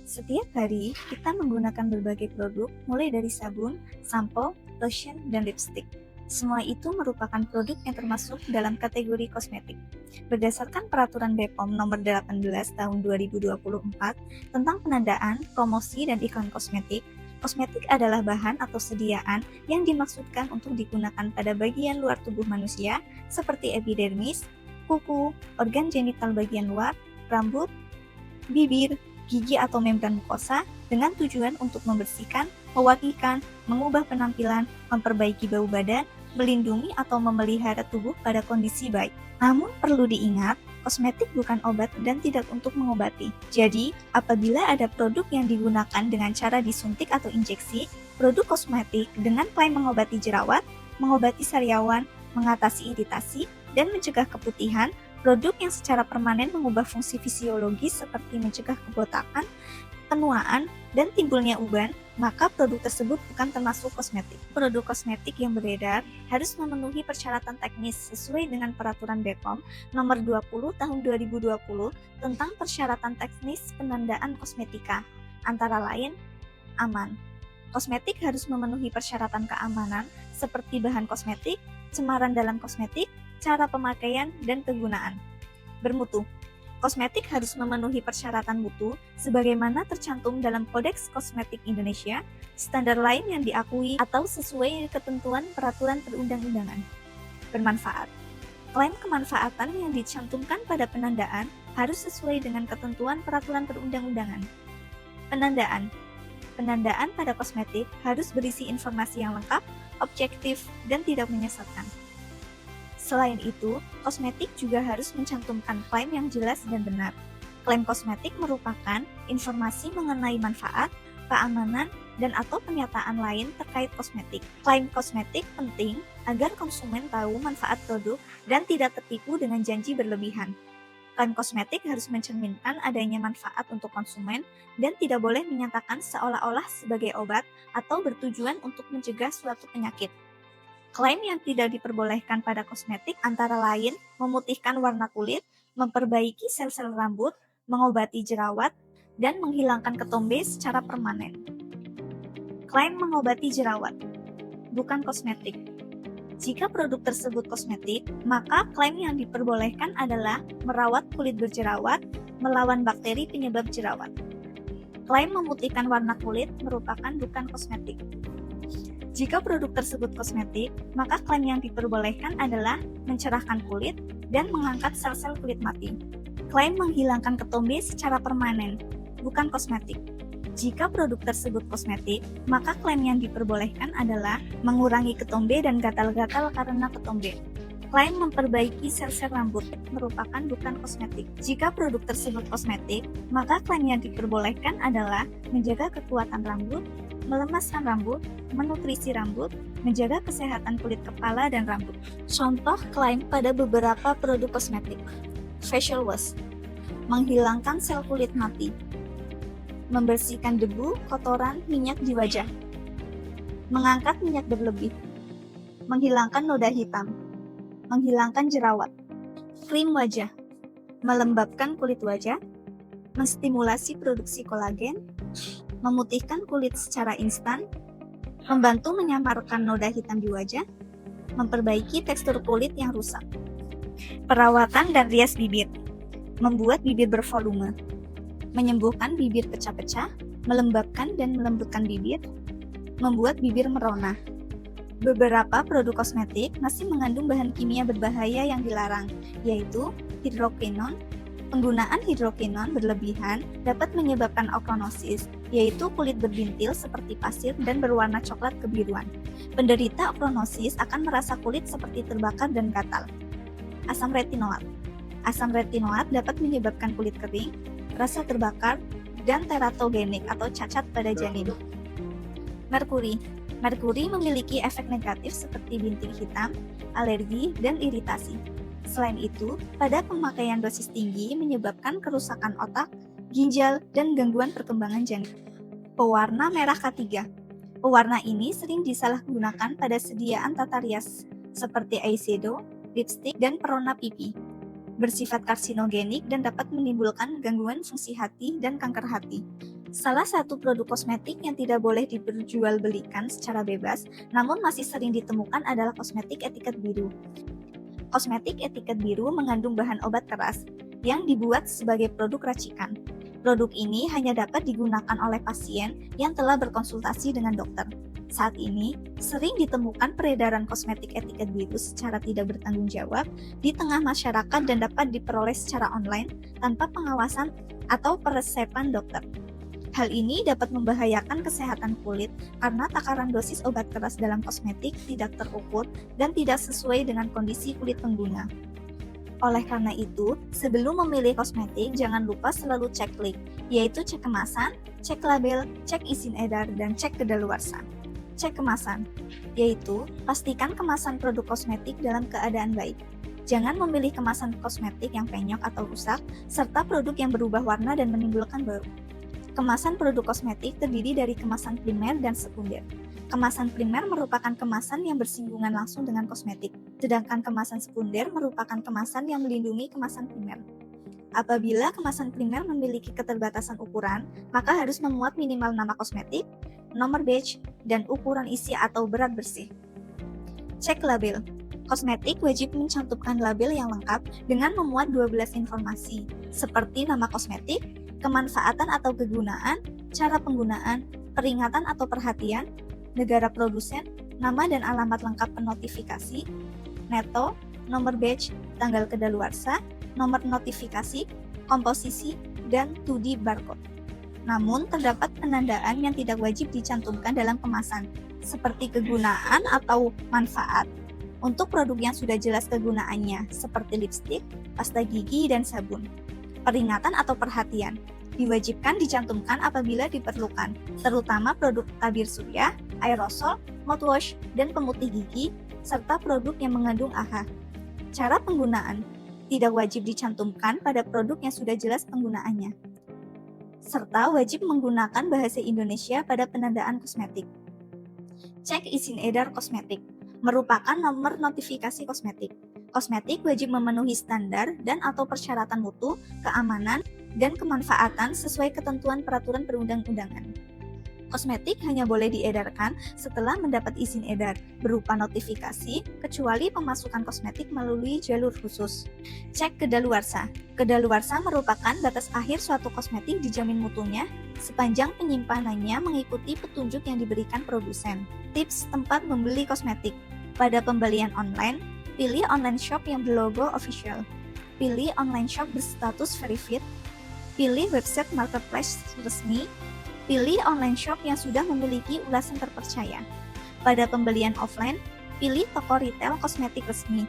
Setiap hari, kita menggunakan berbagai produk, mulai dari sabun, sampo, lotion, dan lipstik. Semua itu merupakan produk yang termasuk dalam kategori kosmetik. Berdasarkan Peraturan BPOM Nomor 18 Tahun 2024 tentang penandaan, promosi, dan iklan kosmetik, kosmetik adalah bahan atau sediaan yang dimaksudkan untuk digunakan pada bagian luar tubuh manusia seperti epidermis, kuku, organ genital bagian luar, rambut, bibir, gigi atau membran mukosa dengan tujuan untuk membersihkan, mewangikan, mengubah penampilan, memperbaiki bau badan, melindungi atau memelihara tubuh pada kondisi baik. Namun perlu diingat, kosmetik bukan obat dan tidak untuk mengobati. Jadi, apabila ada produk yang digunakan dengan cara disuntik atau injeksi, produk kosmetik dengan klaim mengobati jerawat, mengobati sariawan, mengatasi iritasi, dan mencegah keputihan, produk yang secara permanen mengubah fungsi fisiologis seperti mencegah kebotakan, penuaan, dan timbulnya uban, maka produk tersebut bukan termasuk kosmetik. Produk kosmetik yang beredar harus memenuhi persyaratan teknis sesuai dengan Peraturan BPOM Nomor 20 Tahun 2020 tentang persyaratan teknis penandaan kosmetika, antara lain aman. Kosmetik harus memenuhi persyaratan keamanan seperti bahan kosmetik, cemaran dalam kosmetik, cara pemakaian, dan kegunaan. Bermutu. Kosmetik harus memenuhi persyaratan mutu sebagaimana tercantum dalam Kodeks Kosmetik Indonesia, standar lain yang diakui atau sesuai ketentuan peraturan perundang-undangan. Bermanfaat. Klaim kemanfaatan yang dicantumkan pada penandaan harus sesuai dengan ketentuan peraturan perundang-undangan. Penandaan. Penandaan pada kosmetik harus berisi informasi yang lengkap, objektif, dan tidak menyesatkan. Selain itu, kosmetik juga harus mencantumkan klaim yang jelas dan benar. Klaim kosmetik merupakan informasi mengenai manfaat, keamanan, dan atau pernyataan lain terkait kosmetik. Klaim kosmetik penting agar konsumen tahu manfaat produk dan tidak tertipu dengan janji berlebihan. Klaim kosmetik harus mencerminkan adanya manfaat untuk konsumen dan tidak boleh menyatakan seolah-olah sebagai obat atau bertujuan untuk mencegah suatu penyakit. Klaim yang tidak diperbolehkan pada kosmetik antara lain memutihkan warna kulit, memperbaiki sel-sel rambut, mengobati jerawat, dan menghilangkan ketombe secara permanen. Klaim mengobati jerawat, bukan kosmetik. Jika produk tersebut kosmetik, maka klaim yang diperbolehkan adalah merawat kulit berjerawat, melawan bakteri penyebab jerawat. Klaim memutihkan warna kulit merupakan bukan kosmetik. Jika produk tersebut kosmetik, maka klaim yang diperbolehkan adalah mencerahkan kulit dan mengangkat sel-sel kulit mati. Klaim menghilangkan ketombe secara permanen, bukan kosmetik. Jika produk tersebut kosmetik, maka klaim yang diperbolehkan adalah mengurangi ketombe dan gatal-gatal karena ketombe. Klaim memperbaiki sel-sel rambut merupakan bukan kosmetik. Jika produk tersebut kosmetik, maka klaim yang diperbolehkan adalah menjaga kekuatan rambut, melemaskan rambut, menutrisi rambut, menjaga kesehatan kulit kepala dan rambut. Contoh klaim pada beberapa produk kosmetik. Facial wash, menghilangkan sel kulit mati, membersihkan debu, kotoran, minyak di wajah, mengangkat minyak berlebih, menghilangkan noda hitam, menghilangkan jerawat. Krim wajah, melembabkan kulit wajah, menstimulasi produksi kolagen, memutihkan kulit secara instan, membantu menyamarkan noda hitam di wajah, memperbaiki tekstur kulit yang rusak. Perawatan dan rias bibir, membuat bibir bervolume, menyembuhkan bibir pecah-pecah, melembabkan dan melembutkan bibir, membuat bibir merona. Beberapa produk kosmetik masih mengandung bahan kimia berbahaya yang dilarang, yaitu hidrokinon. Penggunaan hidrokinon berlebihan dapat menyebabkan ochronosis, yaitu kulit berbintil seperti pasir dan berwarna coklat kebiruan. Penderita ochronosis akan merasa kulit seperti terbakar dan gatal. Asam retinoat. Asam retinoat dapat menyebabkan kulit kering, rasa terbakar, dan teratogenik atau cacat pada janin. Merkuri. Merkuri memiliki efek negatif seperti bintik hitam, alergi, dan iritasi. Selain itu, pada pemakaian dosis tinggi menyebabkan kerusakan otak, ginjal, dan gangguan perkembangan janin. Pewarna merah K3. Pewarna ini sering disalahgunakan pada sediaan tata rias seperti eyeshadow, lipstik, dan perona pipi. Bersifat karsinogenik dan dapat menimbulkan gangguan fungsi hati dan kanker hati. Salah satu produk kosmetik yang tidak boleh diperjualbelikan secara bebas, namun masih sering ditemukan adalah kosmetik etiket biru. Kosmetik etiket biru mengandung bahan obat keras yang dibuat sebagai produk racikan. Produk ini hanya dapat digunakan oleh pasien yang telah berkonsultasi dengan dokter. Saat ini, sering ditemukan peredaran kosmetik etiket biru secara tidak bertanggung jawab di tengah masyarakat dan dapat diperoleh secara online tanpa pengawasan atau peresepan dokter. Hal ini dapat membahayakan kesehatan kulit karena takaran dosis obat keras dalam kosmetik tidak terukur dan tidak sesuai dengan kondisi kulit pengguna. Oleh karena itu, sebelum memilih kosmetik, jangan lupa selalu cek klik, yaitu cek kemasan, cek label, cek izin edar, dan cek kedaluarsa. Cek kemasan, yaitu pastikan kemasan produk kosmetik dalam keadaan baik. Jangan memilih kemasan kosmetik yang penyok atau rusak, serta produk yang berubah warna dan menimbulkan bau. Kemasan produk kosmetik terdiri dari kemasan primer dan sekunder. Kemasan primer merupakan kemasan yang bersinggungan langsung dengan kosmetik, sedangkan kemasan sekunder merupakan kemasan yang melindungi kemasan primer. Apabila kemasan primer memiliki keterbatasan ukuran, maka harus memuat minimal nama kosmetik, nomor batch, dan ukuran isi atau berat bersih. Cek label. Kosmetik wajib mencantumkan label yang lengkap dengan memuat 12 informasi, seperti nama kosmetik, kemanfaatan atau kegunaan, cara penggunaan, peringatan atau perhatian, negara produsen, nama dan alamat lengkap penotifikasi, neto, nomor batch, tanggal kedaluarsa, nomor notifikasi, komposisi, dan 2D barcode. Namun, terdapat penandaan yang tidak wajib dicantumkan dalam kemasan, seperti kegunaan atau manfaat. Untuk produk yang sudah jelas kegunaannya, seperti lipstik, pasta gigi, dan sabun. Peringatan atau perhatian diwajibkan dicantumkan apabila diperlukan, terutama produk tabir surya, aerosol, mouthwash, dan pemutih gigi, serta produk yang mengandung AHA. Cara penggunaan tidak wajib dicantumkan pada produk yang sudah jelas penggunaannya, serta wajib menggunakan bahasa Indonesia pada penandaan kosmetik. Cek izin edar kosmetik merupakan nomor notifikasi kosmetik. Kosmetik wajib memenuhi standar dan atau persyaratan mutu, keamanan, dan kemanfaatan sesuai ketentuan peraturan perundang-undangan. Kosmetik hanya boleh diedarkan setelah mendapat izin edar berupa notifikasi, kecuali pemasukan kosmetik melalui jalur khusus. Cek kedaluarsa. Kedaluarsa merupakan batas akhir suatu kosmetik dijamin mutunya sepanjang penyimpanannya mengikuti petunjuk yang diberikan produsen. Tips tempat membeli kosmetik. Pada pembelian online, pilih online shop yang berlogo official. Pilih online shop berstatus verified. Pilih website marketplace resmi. Pilih online shop yang sudah memiliki ulasan terpercaya. Pada pembelian offline, pilih toko retail kosmetik resmi.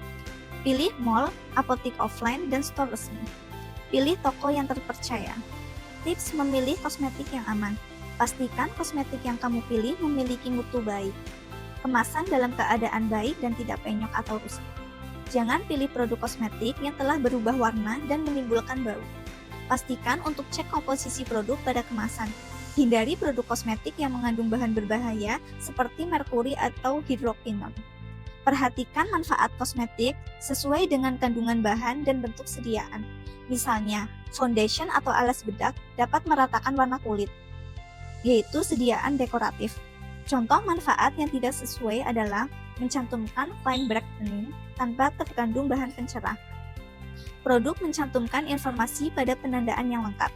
Pilih mall, apotik offline, dan store resmi. Pilih toko yang terpercaya. Tips memilih kosmetik yang aman. Pastikan kosmetik yang kamu pilih memiliki mutu baik. Kemasan dalam keadaan baik dan tidak penyok atau rusak. Jangan pilih produk kosmetik yang telah berubah warna dan menimbulkan bau. Pastikan untuk cek komposisi produk pada kemasan. Hindari produk kosmetik yang mengandung bahan berbahaya seperti merkuri atau hidrokinon. Perhatikan manfaat kosmetik sesuai dengan kandungan bahan dan bentuk sediaan. Misalnya, foundation atau alas bedak dapat meratakan warna kulit, yaitu sediaan dekoratif. Contoh manfaat yang tidak sesuai adalah mencantumkan fine brightening tanpa terkandung bahan pencerah. Produk mencantumkan informasi pada penandaan yang lengkap.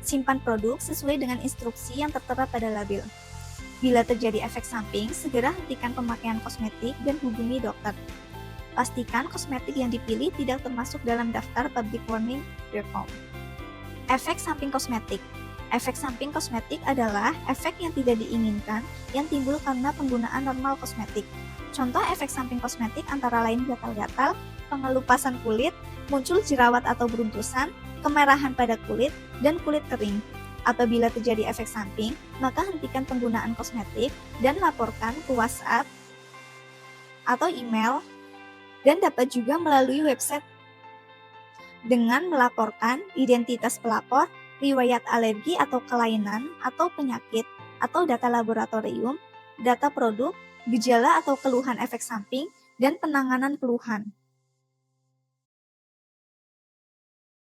Simpan produk sesuai dengan instruksi yang tertera pada label. Bila terjadi efek samping, segera hentikan pemakaian kosmetik dan hubungi dokter. Pastikan kosmetik yang dipilih tidak termasuk dalam daftar public warning BPOM. Efek samping kosmetik. Efek samping kosmetik adalah efek yang tidak diinginkan yang timbul karena penggunaan normal kosmetik. Contoh efek samping kosmetik antara lain gatal-gatal, pengelupasan kulit, muncul jerawat atau beruntusan, kemerahan pada kulit, dan kulit kering. Apabila terjadi efek samping, maka hentikan penggunaan kosmetik dan laporkan ke WhatsApp atau email, dan dapat juga melalui website dengan melaporkan identitas pelapor, riwayat alergi atau kelainan atau penyakit, atau data laboratorium, data produk, gejala atau keluhan efek samping, dan penanganan keluhan.